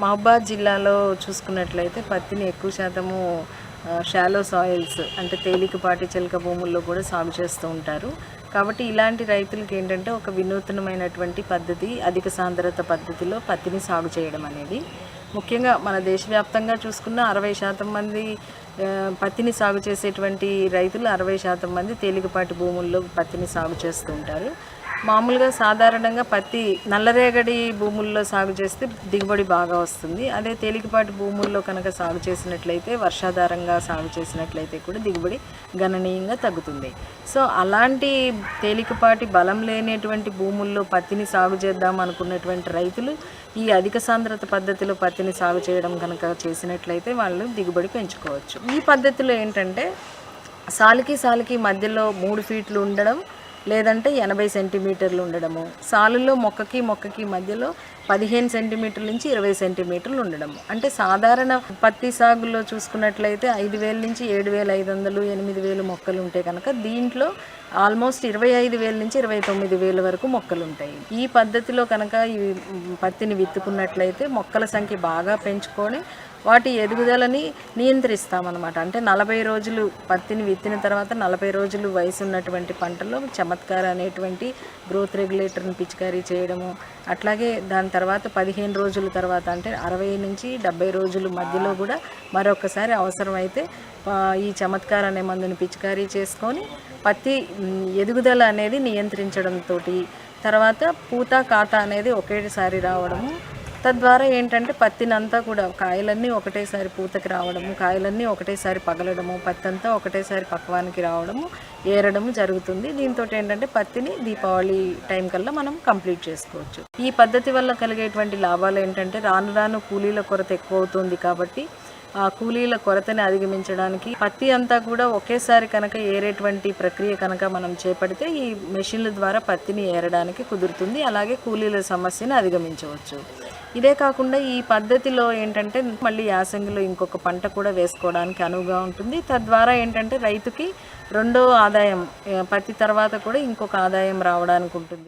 మహబాద్ జిల్లాలో చూసుకున్నట్లయితే పత్తిని ఎక్కువ శాతము షాలో సాయిల్స్ అంటే తేలికపాటి చిలక భూముల్లో కూడా సాగు చేస్తూ ఉంటారు. కాబట్టి ఇలాంటి రైతులకి ఏంటంటే ఒక వినూత్నమైనటువంటి పద్ధతి, అధిక సాంద్రత పద్ధతిలో పత్తిని సాగు చేయడం అనేది. ముఖ్యంగా మన దేశవ్యాప్తంగా చూసుకున్న 60% మంది పత్తిని సాగు చేసేటువంటి రైతులు 60% మంది తేలికపాటి భూముల్లో పత్తిని సాగు చేస్తూ ఉంటారు. మామూలుగా సాధారణంగా పత్తి నల్లరేగడి భూముల్లో సాగు చేస్తే దిగుబడి బాగా వస్తుంది. అదే తేలికపాటి భూముల్లో కనుక సాగు చేసినట్లయితే, వర్షాధారంగా సాగు చేసినట్లయితే కూడా దిగుబడి గణనీయంగా తగ్గుతుంది. సో అలాంటి తేలికపాటి బలం లేనటువంటి భూముల్లో పత్తిని సాగు చేద్దాం అనుకున్నటువంటి రైతులు ఈ అధిక సాంద్రత పద్ధతిలో పత్తిని సాగు చేయడం కనుక చేసినట్లయితే వాళ్ళు దిగుబడి పెంచుకోవచ్చు. ఈ పద్ధతిలో ఏంటంటే సాలుకి మధ్యలో 3 ఫీట్లు ఉండడం, లేదంటే 80 సెంటీమీటర్లు ఉండడము, సాలుల్లో మొక్కకి మధ్యలో 15 సెంటీమీటర్ల నుంచి 20 సెంటీమీటర్లు ఉండడము. అంటే సాధారణ పత్తి సాగులో చూసుకున్నట్లయితే 5,000 నుంచి 7,500, 8,000 మొక్కలు ఉంటాయి కనుక దీంట్లో ఆల్మోస్ట్ 25,000 నుంచి 29,000 వరకు మొక్కలు ఉంటాయి. ఈ పద్ధతిలో కనుక ఈ పత్తిని విత్తుకున్నట్లయితే మొక్కల సంఖ్య బాగా పెంచుకొని వాటి ఎదుగుదలని నియంత్రిస్తామన్నమాట. అంటే 40 రోజులు పత్తిని విత్తిన తర్వాత 40 రోజులు వయసు ఉన్నటువంటి పంటలో చమత్కార్ అనేటువంటి గ్రోత్ రెగ్యులేటర్ని పిచికారీ చేయడము, అట్లాగే దాని తర్వాత 15 రోజుల తర్వాత అంటే 60 నుంచి 70 రోజుల మధ్యలో కూడా మరొకసారి అవసరమైతే ఈ చమత్కార్ అనే మందుని పిచికారీ చేసుకొని పత్తి ఎదుగుదల అనేది నియంత్రించడంతో తర్వాత పూత కాత అనేది ఒకేసారి రావడము, తద్వారా ఏంటంటే పత్తినంతా కూడా కాయలన్నీ ఒకటేసారి పూతకి రావడము, కాయలన్నీ ఒకటేసారి పగలడము, పత్తి అంతా ఒకటేసారి పక్వానికి రావడము, ఏరడము జరుగుతుంది. దీంతో ఏంటంటే పత్తిని దీపావళి టైం కల్లా మనం కంప్లీట్ చేసుకోవచ్చు. ఈ పద్ధతి వల్ల కలిగేటువంటి లాభాలు ఏంటంటే రాను కూలీల కొరత ఎక్కువ అవుతుంది. కాబట్టి ఆ కూలీల కొరతని అధిగమించడానికి పత్తి అంతా కూడా ఒకేసారి కనుక ఏరేటువంటి ప్రక్రియ కనుక మనం చేపడితే ఈ మెషిన్ల ద్వారా పత్తిని ఏరడానికి కుదురుతుంది. అలాగే కూలీల సమస్యను అధిగమించవచ్చు. ఇదే కాకుండా ఈ పద్ధతిలో ఏంటంటే మళ్ళీ యాసంగిలో ఇంకొక పంట కూడా వేసుకోవడానికి అనువుగా ఉంటుంది. తద్వారా ఏంటంటే రైతుకి రెండో ఆదాయం, పత్తి తర్వాత కూడా ఇంకొక ఆదాయం రావడానికి ఉంటుంది.